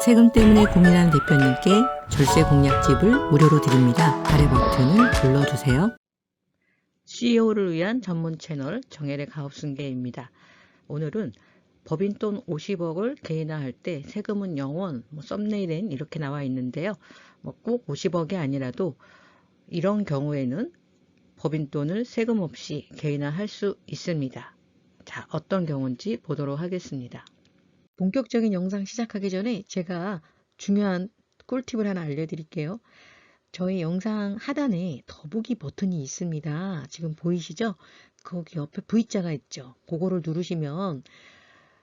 세금 때문에 고민하는 대표님께 절세 공략집을 무료로 드립니다. 아래 버튼을 눌러주세요. CEO를 위한 전문 채널 정혜의 가업승계입니다. 오늘은 법인돈 50억을 개인화할 때 세금은 0원, 썸네일엔 이렇게 나와 있는데요. 꼭 50억이 아니라도 이런 경우에는 법인돈을 세금 없이 개인화할 수 있습니다. 자, 어떤 경우인지 보도록 하겠습니다. 본격적인 영상 시작하기 전에 제가 중요한 꿀팁을 하나 알려드릴게요. 저희 영상 하단에 더보기 버튼이 있습니다. 지금 보이시죠? 거기 옆에 V자가 있죠. 그거를 누르시면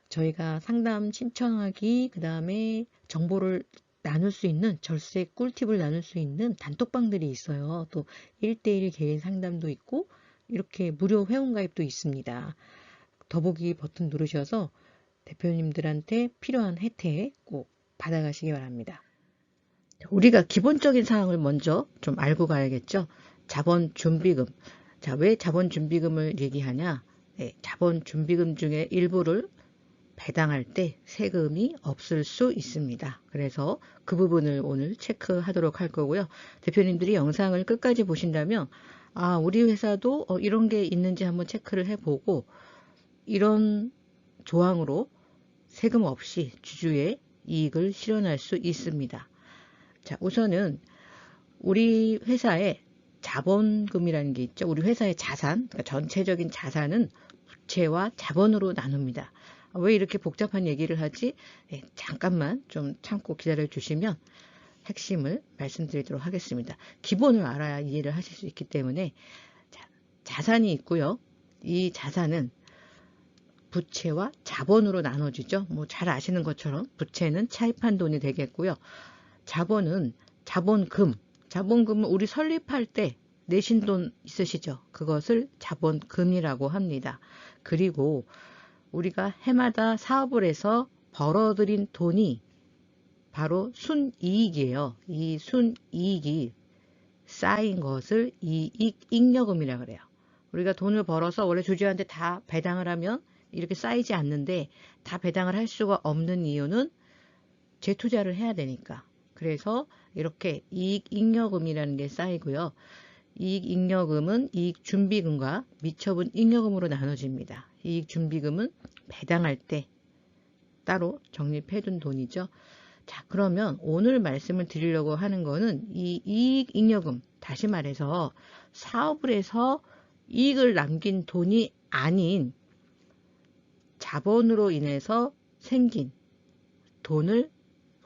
저희가 상담 신청하기, 그 다음에 정보를 나눌 수 있는, 절세 꿀팁을 나눌 수 있는 단톡방들이 있어요. 또 1대1 개인 상담도 있고 이렇게 무료 회원가입도 있습니다. 더보기 버튼 누르셔서 대표님들한테 필요한 혜택 꼭 받아가시기 바랍니다. 우리가 기본적인 사항을 먼저 좀 알고 가야겠죠. 자본준비금. 자, 왜 자본준비금을 얘기하냐? 네, 자본준비금 중에 일부를 배당할 때 세금이 없을 수 있습니다. 그래서 그 부분을 오늘 체크하도록 할 거고요. 대표님들이 영상을 끝까지 보신다면 우리 회사도 이런 게 있는지 한번 체크를 해보고 이런 조항으로 세금 없이 주주의 이익을 실현할 수 있습니다. 자, 우선은 우리 회사의 자본금이라는 게 있죠. 우리 회사의 자산, 그러니까 전체적인 자산은 부채와 자본으로 나눕니다. 왜 이렇게 복잡한 얘기를 하지? 네, 잠깐만 좀 참고 기다려 주시면 핵심을 말씀드리도록 하겠습니다. 기본을 알아야 이해를 하실 수 있기 때문에 자산이 있고요. 이 자산은 부채와 자본으로 나눠지죠. 잘 아시는 것처럼 부채는 차입한 돈이 되겠고요. 자본은 자본금은 우리 설립할 때 내신 돈 있으시죠? 그것을 자본금이라고 합니다. 그리고 우리가 해마다 사업을 해서 벌어들인 돈이 바로 순이익이에요. 이 순이익이 쌓인 것을 이익잉여금이라고 그래요. 우리가 돈을 벌어서 원래 주주한테 다 배당을 하면 이렇게 쌓이지 않는데 다 배당을 할 수가 없는 이유는 재투자를 해야 되니까. 그래서 이렇게 이익잉여금이라는 게 쌓이고요. 이익잉여금은 이익준비금과 미처분 잉여금으로 나눠집니다. 이익준비금은 배당할 때 따로 적립해둔 돈이죠. 자, 그러면 오늘 말씀을 드리려고 하는 거는 이 이익잉여금, 다시 말해서 사업을 해서 이익을 남긴 돈이 아닌 자본으로 인해서 생긴 돈을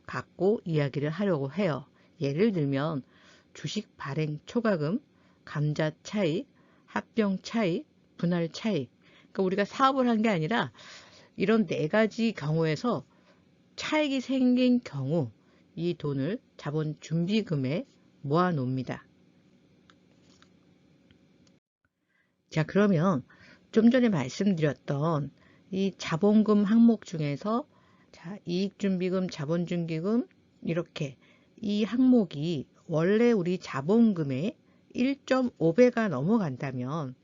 갖고 이야기를 하려고 해요. 예를 들면 주식 발행 초과금, 감자 차익, 합병 차익, 분할 차익. 그러니까 우리가 사업을 한 게 아니라 이런 4가지 경우에서 차익이 생긴 경우 이 돈을 자본준비금에 모아 놓습니다. 자, 그러면 좀 전에 말씀드렸던 이 자본금 항목 중에서 이익준비금, 자본준비금 이렇게 이 항목이 원래 우리 자본금의 1.5배가 넘어간다면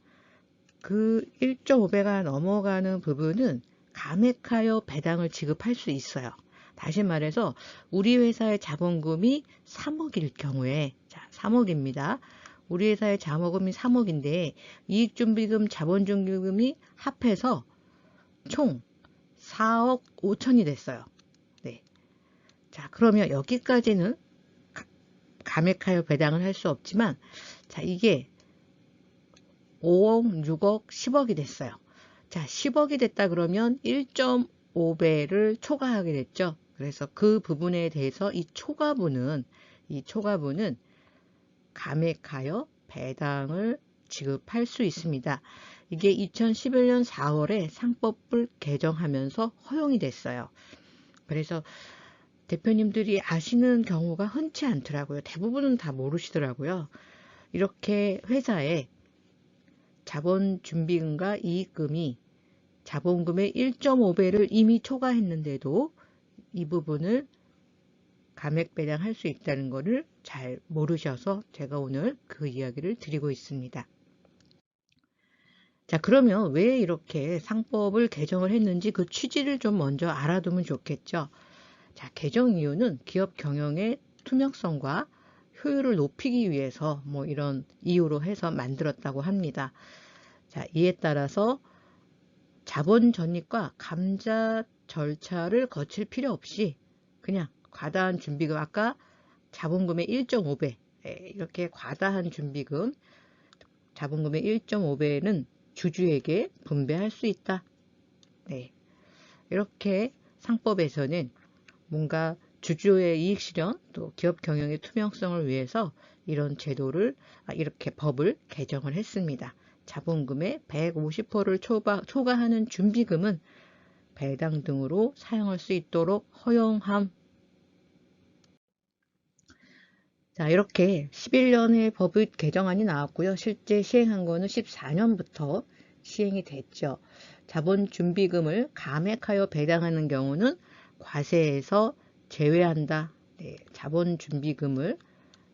그 1.5배가 넘어가는 부분은 감액하여 배당을 지급할 수 있어요. 다시 말해서 우리 회사의 자본금이 3억일 경우에 3억입니다. 우리 회사의 자본금이 3억인데 이익준비금, 자본준비금이 합해서 총 4억 5천이 됐어요. 네. 자, 그러면 여기까지는 감액하여 배당을 할 수 없지만 이게 5억, 6억, 10억이 됐어요. 자, 10억이 됐다 그러면 1.5배를 초과하게 됐죠. 그래서 그 부분에 대해서 이 초과분은 감액하여 배당을 지급할 수 있습니다. 이게 2011년 4월에 상법을 개정하면서 허용이 됐어요. 그래서 대표님들이 아시는 경우가 흔치 않더라고요. 대부분은 다 모르시더라고요. 이렇게 회사에 자본준비금과 이익금이 자본금의 1.5배를 이미 초과했는데도 이 부분을 감액 배당할 수 있다는 것을 잘 모르셔서 제가 오늘 그 이야기를 드리고 있습니다. 자, 그러면 왜 이렇게 상법을 개정을 했는지 그 취지를 좀 먼저 알아두면 좋겠죠. 자, 개정 이유는 기업 경영의 투명성과 효율을 높이기 위해서 뭐 이런 이유로 해서 만들었다고 합니다. 자, 이에 따라서 자본 전입과 감자 절차를 거칠 필요 없이 그냥 과다한 준비금, 아까 자본금의 1.5배 이렇게 과다한 준비금, 자본금의 1.5배는 주주에게 분배할 수 있다. 네, 이렇게 상법에서는 뭔가 주주의 이익 실현 또 기업 경영의 투명성을 위해서 이런 제도를 이렇게 법을 개정을 했습니다. 자본금의 150%를 초과하는 준비금은 배당 등으로 사용할 수 있도록 허용함. 자, 이렇게 11년에 법의 개정안이 나왔고요. 실제 시행한 거는 14년부터 시행이 됐죠. 자본 준비금을 감액하여 배당하는 경우는 과세에서 제외한다. 네, 자본 준비금을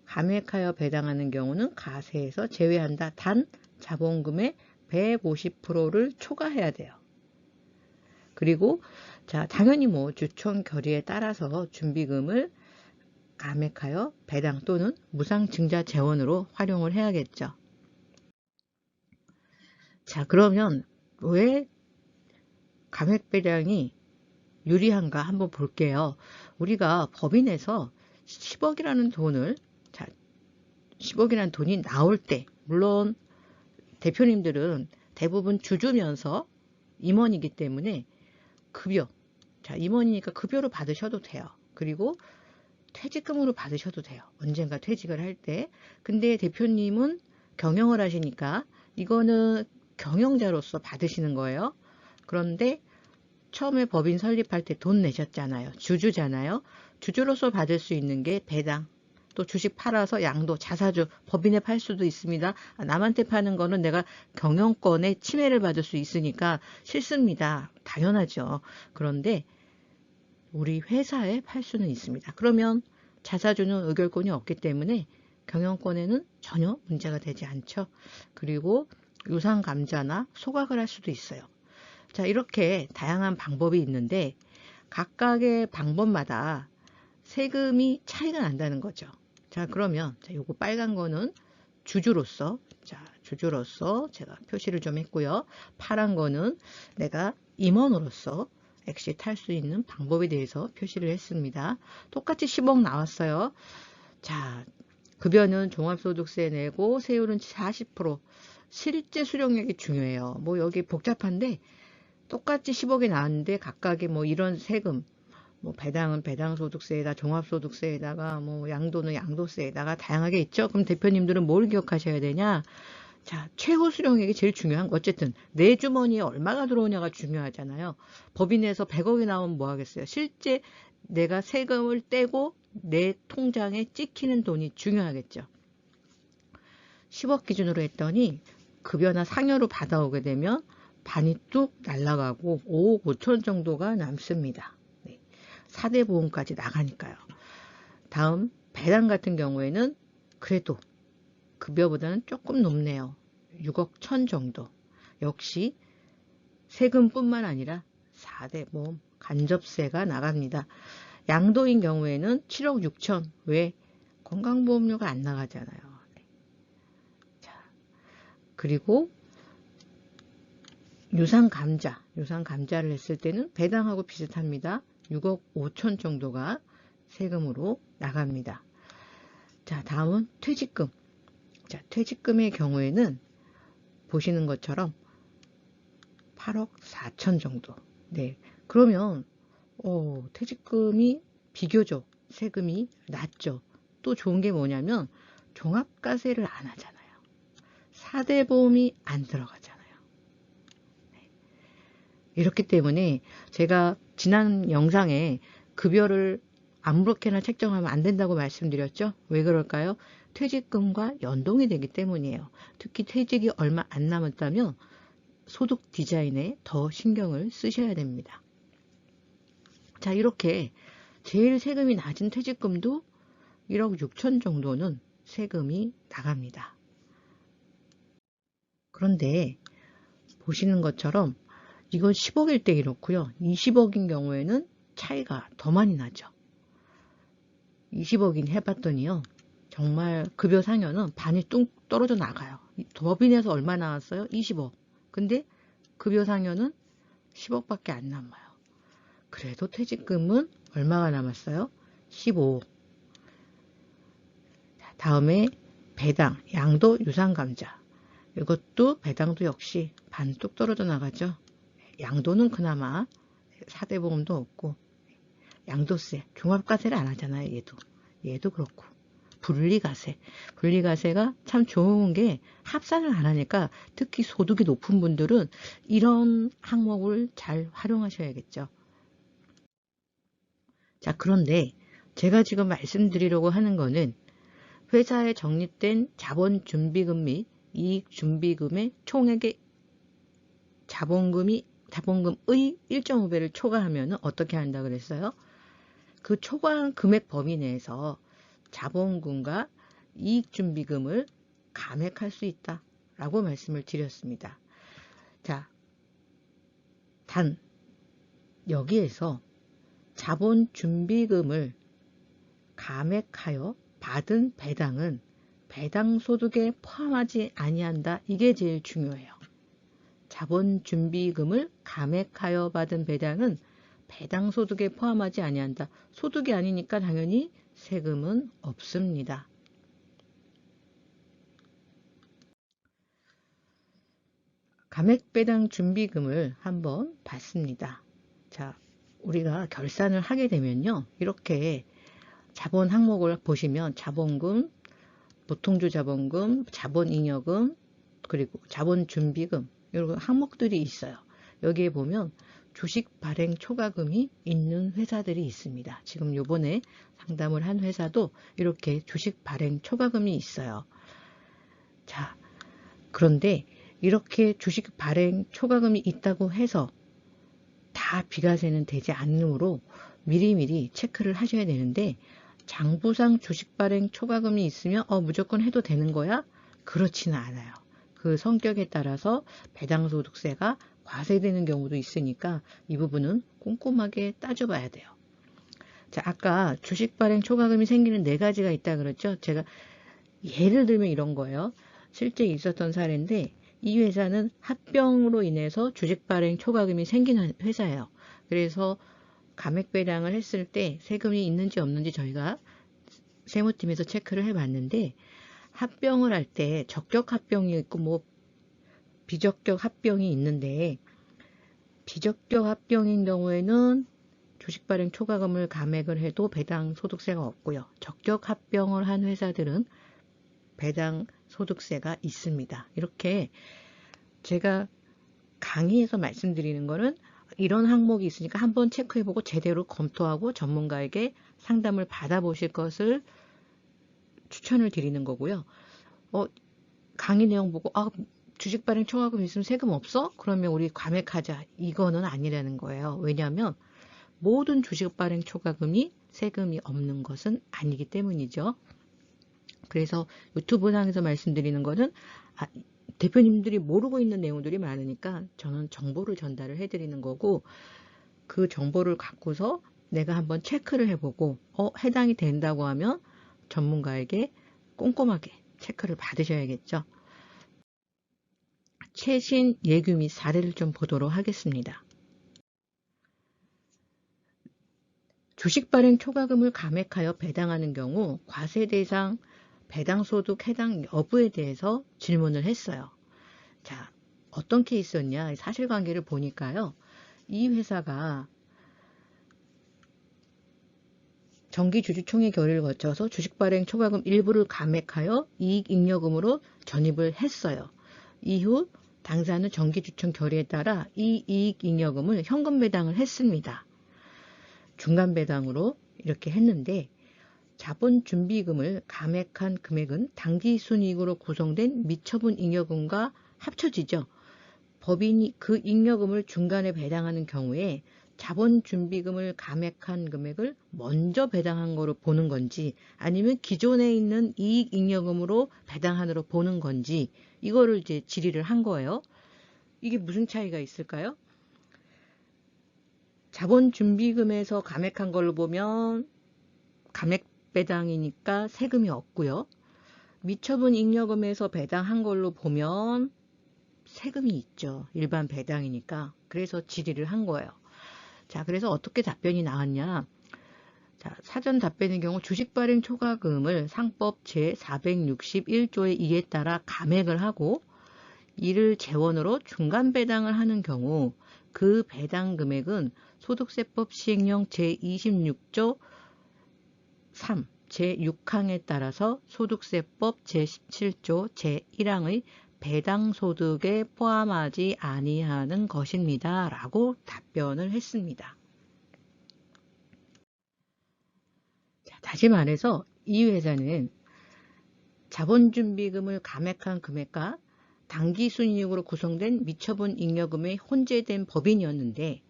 감액하여 배당하는 경우는 과세에서 제외한다. 단 자본금의 150%를 초과해야 돼요. 그리고 자, 당연히 뭐 주총 결의에 따라서 준비금을 감액하여 배당 또는 무상증자 재원으로 활용을 해야겠죠. 자, 그러면 왜 감액 배당이 유리한가 한번 볼게요. 우리가 법인에서 10억이라는 돈을, 자, 10억이라는 돈이 나올 때, 물론 대표님들은 대부분 주주면서 임원이기 때문에 급여, 자, 임원이니까 급여로 받으셔도 돼요. 그리고 퇴직금으로 받으셔도 돼요. 언젠가 퇴직을 할 때. 근데 대표님은 경영을 하시니까 이거는 경영자로서 받으시는 거예요. 그런데 처음에 법인 설립할 때 돈 내셨잖아요. 주주잖아요. 주주로서 받을 수 있는 게 배당, 또 주식 팔아서 양도, 자사주, 법인에 팔 수도 있습니다. 남한테 파는 거는 내가 경영권에 침해를 받을 수 있으니까 싫습니다. 당연하죠. 그런데 우리 회사에 팔 수는 있습니다. 그러면 자사주는 의결권이 없기 때문에 경영권에는 전혀 문제가 되지 않죠. 그리고 유상감자나 소각을 할 수도 있어요. 자, 이렇게 다양한 방법이 있는데 각각의 방법마다 세금이 차이가 난다는 거죠. 자, 그러면 자, 요거 빨간 거는 주주로서, 자, 주주로서 제가 표시를 좀 했고요. 파란 거는 내가 임원으로서 엑시트 할 수 있는 방법에 대해서 표시를 했습니다. 똑같이 10억 나왔어요. 자, 급여는 종합소득세 내고 세율은 40%. 실제 수령액이 중요해요. 뭐 여기 복잡한데 똑같이 10억이 나왔는데 각각의 뭐 이런 세금, 뭐 배당은 배당소득세에다 종합소득세에다가 뭐 양도는 양도세에다가 다양하게 있죠. 그럼 대표님들은 뭘 기억하셔야 되냐? 자, 최고 수령액이 제일 중요한 거. 어쨌든 내 주머니에 얼마가 들어오냐가 중요하잖아요. 법인에서 100억이 나오면 뭐 하겠어요? 실제 내가 세금을 떼고 내 통장에 찍히는 돈이 중요하겠죠. 10억 기준으로 했더니 급여나 상여로 받아오게 되면 반이 뚝 날아가고 5억 5천 정도가 남습니다. 네. 4대 보험까지 나가니까요. 다음 배당 같은 경우에는 그래도 급여보다는 조금 높네요. 6억 1천 정도. 역시 세금뿐만 아니라 4대 보험 간접세가 나갑니다. 양도인 경우에는 7억 6천. 왜? 건강보험료가 안 나가잖아요. 네. 자, 그리고 유상감자를 했을 때는 배당하고 비슷합니다. 6억 5천 정도가 세금으로 나갑니다. 자, 다음은 퇴직금. 자, 퇴직금의 경우에는 보시는 것처럼 8억 4천 정도. 네. 그러면 퇴직금이 비교적 세금이 낮죠. 또 좋은 게 뭐냐면 종합과세를 안 하잖아요. 4대 보험이 안 들어가잖아요. 네. 이렇기 때문에 제가 지난 영상에 급여를 아무렇게나 책정하면 안 된다고 말씀드렸죠. 왜 그럴까요? 퇴직금과 연동이 되기 때문이에요. 특히 퇴직이 얼마 안 남았다면 소득 디자인에 더 신경을 쓰셔야 됩니다. 자, 이렇게 제일 세금이 낮은 퇴직금도 1억 6천 정도는 세금이 나갑니다. 그런데 보시는 것처럼 이건 10억일 때 이렇고요. 20억인 경우에는 차이가 더 많이 나죠. 20억인 해봤더니요. 정말 급여 상여는 반이 뚝 떨어져 나가요. 법인에서 얼마 나왔어요? 20억. 근데 급여 상여는 10억밖에 안 남아요. 그래도 퇴직금은 얼마가 남았어요? 15억. 다음에 배당, 양도, 유상감자. 이것도 배당도 역시 반 뚝 떨어져 나가죠. 양도는 그나마 4대 보험도 없고, 양도세, 종합과세를 안 하잖아요. 얘도 그렇고. 분리과세. 분리과세가 참 좋은 게 합산을 안 하니까 특히 소득이 높은 분들은 이런 항목을 잘 활용하셔야겠죠. 자, 그런데 제가 지금 말씀드리려고 하는 거는 회사에 적립된 자본준비금 및 이익준비금의 총액의 자본금의 1.5배를 초과하면 어떻게 한다 그랬어요? 그 초과한 금액 범위 내에서 자본금과 이익준비금을 감액할 수 있다 라고 말씀을 드렸습니다. 자, 단 여기에서 자본준비금을 감액하여 받은 배당은 배당소득에 포함하지 아니한다. 이게 제일 중요해요. 자본준비금을 감액하여 받은 배당은 배당소득에 포함하지 아니한다. 소득이 아니니까 당연히 세금은 없습니다. 감액배당 준비금을 한번 봤습니다. 자, 우리가 결산을 하게 되면요. 이렇게 자본 항목을 보시면 자본금, 보통주 자본금, 자본잉여금, 그리고 자본준비금 이런 항목들이 있어요. 여기에 보면 주식 발행 초과금이 있는 회사들이 있습니다. 지금 요번에 상담을 한 회사도 이렇게 주식 발행 초과금이 있어요. 자, 그런데 이렇게 주식 발행 초과금이 있다고 해서 다 비과세는 되지 않으므로 미리미리 체크를 하셔야 되는데 장부상 주식 발행 초과금이 있으면 무조건 해도 되는 거야? 그렇지는 않아요. 그 성격에 따라서 배당소득세가 과세되는 경우도 있으니까 이 부분은 꼼꼼하게 따져봐야 돼요. 자, 아까 주식 발행 초과금이 생기는 4가지가 있다 그랬죠? 제가 예를 들면 이런 거예요. 실제 있었던 사례인데 이 회사는 합병으로 인해서 주식 발행 초과금이 생기는 회사예요. 그래서 감액배당을 했을 때 세금이 있는지 없는지 저희가 세무팀에서 체크를 해봤는데 합병을 할 때 적격 합병이 있고 비적격 합병이 있는데 비적격 합병인 경우에는 주식 발행 초과금을 감액을 해도 배당 소득세가 없고요. 적격 합병을 한 회사들은 배당 소득세가 있습니다. 이렇게 제가 강의에서 말씀드리는 거는 이런 항목이 있으니까 한번 체크해보고 제대로 검토하고 전문가에게 상담을 받아보실 것을 추천을 드리는 거고요. 강의 내용 보고 주식 발행 초과금 있으면 세금 없어? 그러면 우리 감액하자. 이거는 아니라는 거예요. 왜냐하면 모든 주식 발행 초과금이 세금이 없는 것은 아니기 때문이죠. 그래서 유튜브 상에서 말씀드리는 거는 대표님들이 모르고 있는 내용들이 많으니까 저는 정보를 전달을 해드리는 거고 그 정보를 갖고서 내가 한번 체크를 해보고 해당이 된다고 하면 전문가에게 꼼꼼하게 체크를 받으셔야겠죠. 최신 예규 및 사례를 좀 보도록 하겠습니다. 주식 발행 초과금을 감액하여 배당하는 경우 과세 대상 배당소득 해당 여부에 대해서 질문을 했어요. 자, 어떤 케이스였냐? 사실관계를 보니까요. 이 회사가 정기주주총회 결의를 거쳐서 주식 발행 초과금 일부를 감액하여 이익잉여금으로 전입을 했어요. 이후 당사는 정기주총 결의에 따라 이 이익잉여금을 현금 배당을 했습니다. 중간 배당으로 이렇게 했는데 자본준비금을 감액한 금액은 당기순이익으로 구성된 미처분 잉여금과 합쳐지죠. 법인이 그 잉여금을 중간에 배당하는 경우에 자본준비금을 감액한 금액을 먼저 배당한 거로 보는 건지 아니면 기존에 있는 이익잉여금으로 배당한으로 보는 건지 이거를 이제 질의를 한 거예요. 이게 무슨 차이가 있을까요? 자본준비금에서 감액한 걸로 보면 감액 배당이니까 세금이 없고요. 미처분 잉여금에서 배당한 걸로 보면 세금이 있죠. 일반 배당이니까. 그래서 질의를 한 거예요. 자, 그래서 어떻게 답변이 나왔냐. 자, 사전 답변의 경우 주식 발행 초과금을 상법 제461조의 2에 따라 감액을 하고 이를 재원으로 중간 배당을 하는 경우 그 배당 금액은 소득세법 시행령 제26조 3, 제6항에 따라서 소득세법 제17조 제1항의 배당소득에 포함하지 아니하는 것입니다. 라고 답변을 했습니다. 자, 다시 말해서 이 회사는 자본준비금을 감액한 금액과 당기순이익으로 구성된 미처분 잉여금에 혼재된 법인이었는데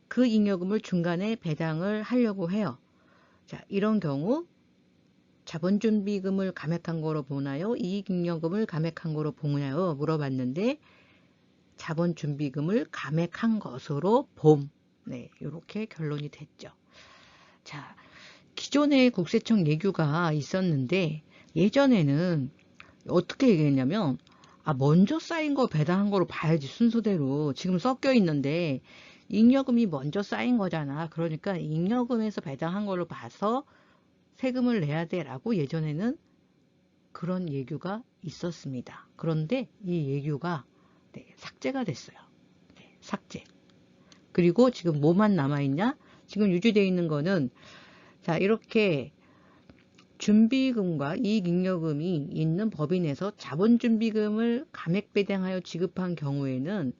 그 잉여금을 중간에 배당을 하려고 해요. 자, 이런 경우 자본준비금을 감액한 거로 보나요? 이익잉여금을 감액한 거로 보나요? 물어봤는데 자본준비금을 감액한 것으로 봄. 네, 이렇게 결론이 됐죠. 자, 기존에 국세청 예규가 있었는데 예전에는 어떻게 얘기했냐면 먼저 쌓인 거 배당한 거로 봐야지 순서대로. 지금 섞여 있는데 잉여금이 먼저 쌓인 거잖아. 그러니까 잉여금에서 배당한 걸로 봐서 세금을 내야 돼 라고 예전에는 그런 예규가 있었습니다. 그런데 이 예규가 삭제가 됐어요. 삭제. 그리고 지금 뭐만 남아있냐? 지금 유지되어 있는 거는 자, 이렇게 준비금과 이익잉여금이 있는 법인에서 자본준비금을 감액배당하여 지급한 경우에는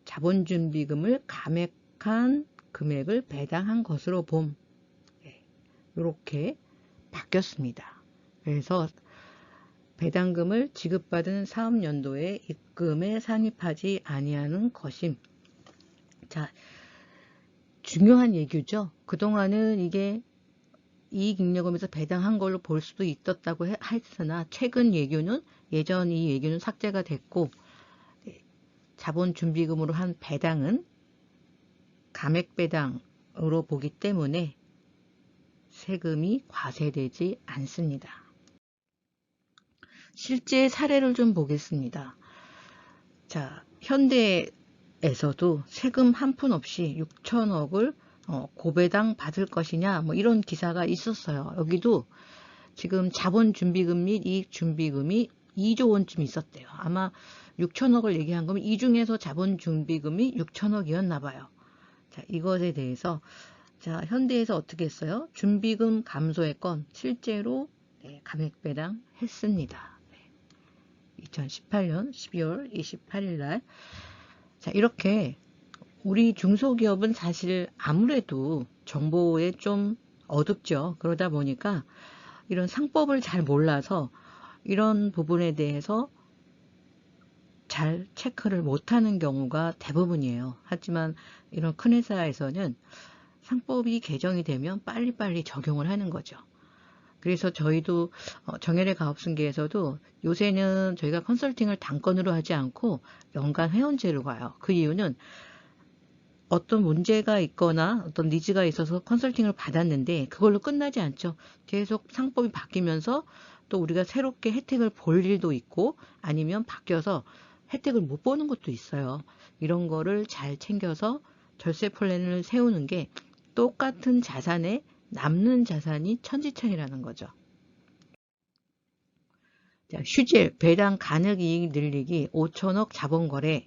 자본준비금을 감액한 금액을 배당한 것으로 봄. 이렇게 바뀌었습니다. 그래서 배당금을 지급받은 사업연도에 입금에 상입하지 아니하는 것임. 자, 중요한 얘기죠. 그동안은 이게 이익잉여금에서 배당한 걸로 볼 수도 있었다고 했으나 최근 예규는 예전 이 예규는 삭제가 됐고 자본준비금으로 한 배당은 감액배당으로 보기 때문에 세금이 과세되지 않습니다. 실제 사례를 좀 보겠습니다. 자, 현대에서도 세금 한 푼 없이 6천억을 고배당 받을 것이냐 뭐 이런 기사가 있었어요. 여기도 지금 자본준비금 및 이익준비금이 2조 원쯤 있었대요. 아마 6천억을 얘기한 거면 이 중에서 자본준비금이 6천억이었나 봐요. 자, 이것에 대해서 자, 현대에서 어떻게 했어요? 준비금 감소의 건 실제로 감액배당 했습니다. 2018년 12월 28일 날. 자, 이렇게 우리 중소기업은 사실 아무래도 정보에 좀 어둡죠. 그러다 보니까 이런 상법을 잘 몰라서 이런 부분에 대해서 잘 체크를 못하는 경우가 대부분이에요. 하지만 이런 큰 회사에서는 상법이 개정이 되면 빨리빨리 적용을 하는 거죠. 그래서 저희도 정혜래 가업승계에서도 요새는 저희가 컨설팅을 단건으로 하지 않고 연간 회원제로 가요. 그 이유는 어떤 문제가 있거나 어떤 니즈가 있어서 컨설팅을 받았는데 그걸로 끝나지 않죠. 계속 상법이 바뀌면서 또 우리가 새롭게 혜택을 볼 일도 있고 아니면 바뀌어서 혜택을 못 보는 것도 있어요. 이런 거를 잘 챙겨서 절세 플랜을 세우는 게 똑같은 자산에 남는 자산이 천지차이라는 거죠. 자, 휴질, 배당 간흑 이익 늘리기 5천억 자본거래.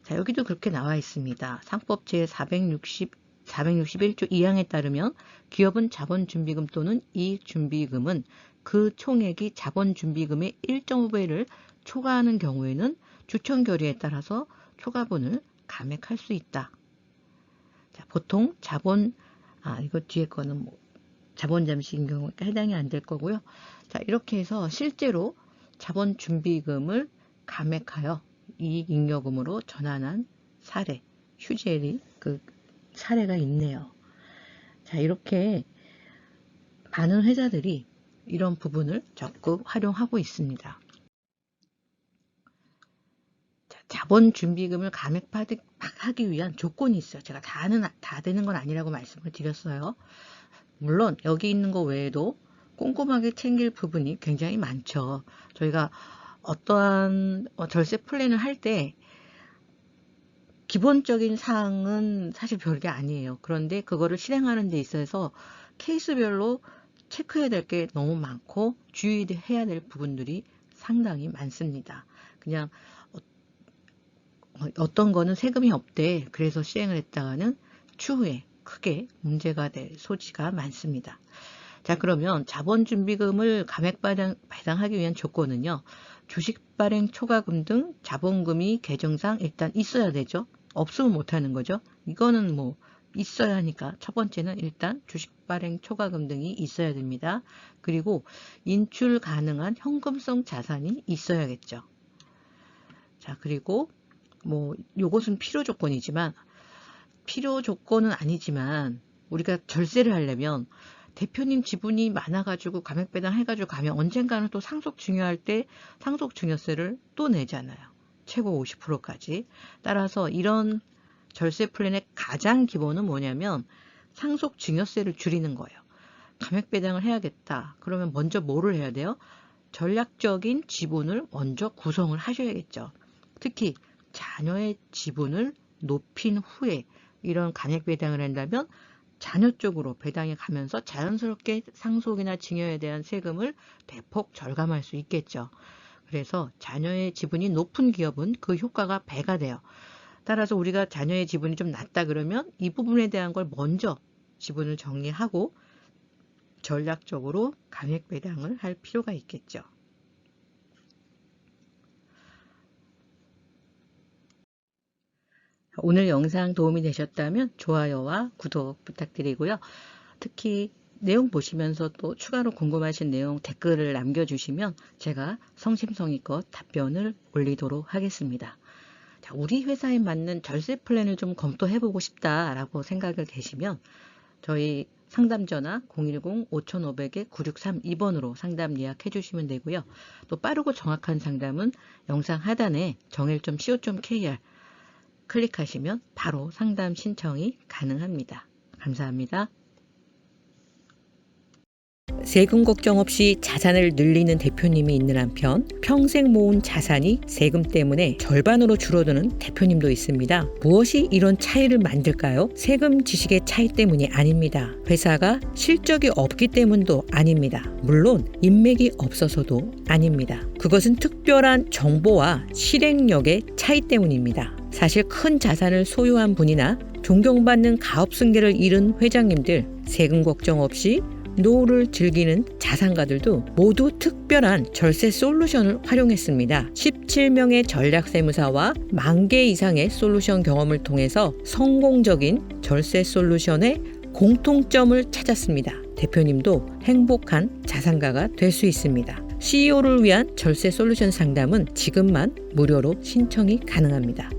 자, 여기도 그렇게 나와 있습니다. 상법 제461조 2항에 따르면 기업은 자본준비금 또는 이익준비금은 그 총액이 자본준비금의 1.5배를 초과하는 경우에는 주총 결의에 따라서 초과분을 감액할 수 있다. 자, 보통 이거 뒤에 거는 자본 잠식인 경우니까 해당이 안 될 거고요. 자, 이렇게 해서 실제로 자본준비금을 감액하여 이익잉여금으로 전환한 사례, 휴젤이 그 사례가 있네요. 자, 이렇게 많은 회사들이 이런 부분을 적극 활용하고 있습니다. 자, 자본 준비금을 감액하기 위한 조건이 있어요. 제가 다 되는 건 아니라고 말씀을 드렸어요. 물론 여기 있는 거 외에도 꼼꼼하게 챙길 부분이 굉장히 많죠. 저희가 어떠한 절세 플랜을 할 때 기본적인 사항은 사실 별게 아니에요. 그런데 그거를 실행하는 데 있어서 케이스별로 체크해야 될 게 너무 많고 주의해야 될 부분들이 상당히 많습니다. 그냥 어떤 거는 세금이 없대. 그래서 시행을 했다가는 추후에 크게 문제가 될 소지가 많습니다. 자, 그러면 자본준비금을 감액배당하기 위한 조건은요. 주식 발행 초과금 등 자본금이 계정상 일단 있어야 되죠. 없으면 못하는 거죠. 이거는 뭐 있어야 하니까 첫 번째는 일단 주식 발행 초과금 등이 있어야 됩니다. 그리고 인출 가능한 현금성 자산이 있어야겠죠. 자, 그리고 뭐 요것은 필요 조건이지만 필요 조건은 아니지만 우리가 절세를 하려면 대표님 지분이 많아가지고 감액배당 해가지고 가면 언젠가는 또 상속증여할 때 상속증여세를 또 내잖아요. 최고 50%까지. 따라서 이런 절세 플랜의 가장 기본은 뭐냐면 상속증여세를 줄이는 거예요. 감액배당을 해야겠다. 그러면 먼저 뭐를 해야 돼요? 전략적인 지분을 먼저 구성을 하셔야겠죠. 특히 자녀의 지분을 높인 후에 이런 감액배당을 한다면 자녀 쪽으로 배당이 가면서 자연스럽게 상속이나 증여에 대한 세금을 대폭 절감할 수 있겠죠. 그래서 자녀의 지분이 높은 기업은 그 효과가 배가 돼요. 따라서 우리가 자녀의 지분이 좀 낮다 그러면 이 부분에 대한 걸 먼저 지분을 정리하고 전략적으로 감액배당을 할 필요가 있겠죠. 오늘 영상 도움이 되셨다면 좋아요와 구독 부탁드리고요. 특히 내용 보시면서 또 추가로 궁금하신 내용 댓글을 남겨주시면 제가 성심성의껏 답변을 올리도록 하겠습니다. 자, 우리 회사에 맞는 절세 플랜을 좀 검토해보고 싶다라고 생각을 계시면 저희 상담 전화 010-5500-9632번으로 상담 예약해 주시면 되고요. 또 빠르고 정확한 상담은 영상 하단에 정일.co.kr 클릭하시면 바로 상담 신청이 가능합니다. 감사합니다. 세금 걱정 없이 자산을 늘리는 대표님이 있는 한편 평생 모은 자산이 세금 때문에 절반으로 줄어드는 대표님도 있습니다. 무엇이 이런 차이를 만들까요? 세금 지식의 차이 때문이 아닙니다. 회사가 실적이 없기 때문도 아닙니다. 물론 인맥이 없어서도 아닙니다. 그것은 특별한 정보와 실행력의 차이 때문입니다. 사실 큰 자산을 소유한 분이나 존경받는 가업승계를 이룬 회장님들, 세금 걱정 없이 노후를 즐기는 자산가들도 모두 특별한 절세 솔루션을 활용했습니다. 17명의 전략세무사와 10,000개 이상의 솔루션 경험을 통해서 성공적인 절세 솔루션의 공통점을 찾았습니다. 대표님도 행복한 자산가가 될 수 있습니다. CEO를 위한 절세 솔루션 상담은 지금만 무료로 신청이 가능합니다.